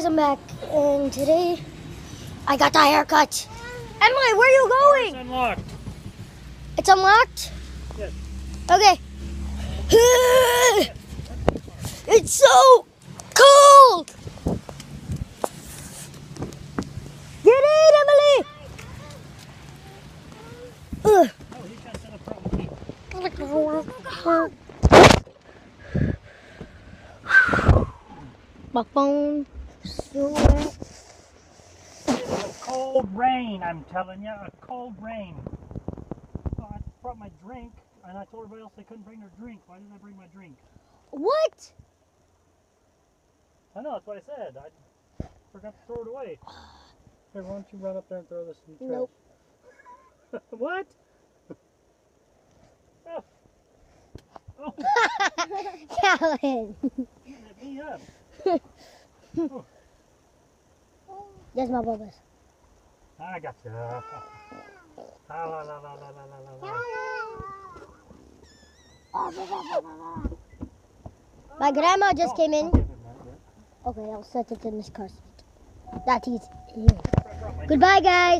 guys, I'm back, and today I got the haircut. Emily, where are you going? It's unlocked. It's unlocked? Yes. Okay. It's so cold! Get in, Emily! Oh, he can't set up front. My phone so wet. It's a cold rain, I'm telling you, a cold rain. So I brought my drink, and I told everybody else they couldn't bring their drink. Why didn't I bring my drink? What? I know, that's what I said. I forgot to throw it away. Here, why don't you run up there and throw this in the trash? Nope. What? Oh. Oh, Calvin. hit me up. Oh, There's my bubbles. I got you. La, la, la, la, la, la, la. My grandma just came in. Don't give him that yet. Okay, I'll set it in this car seat. That is here. Goodbye, guys.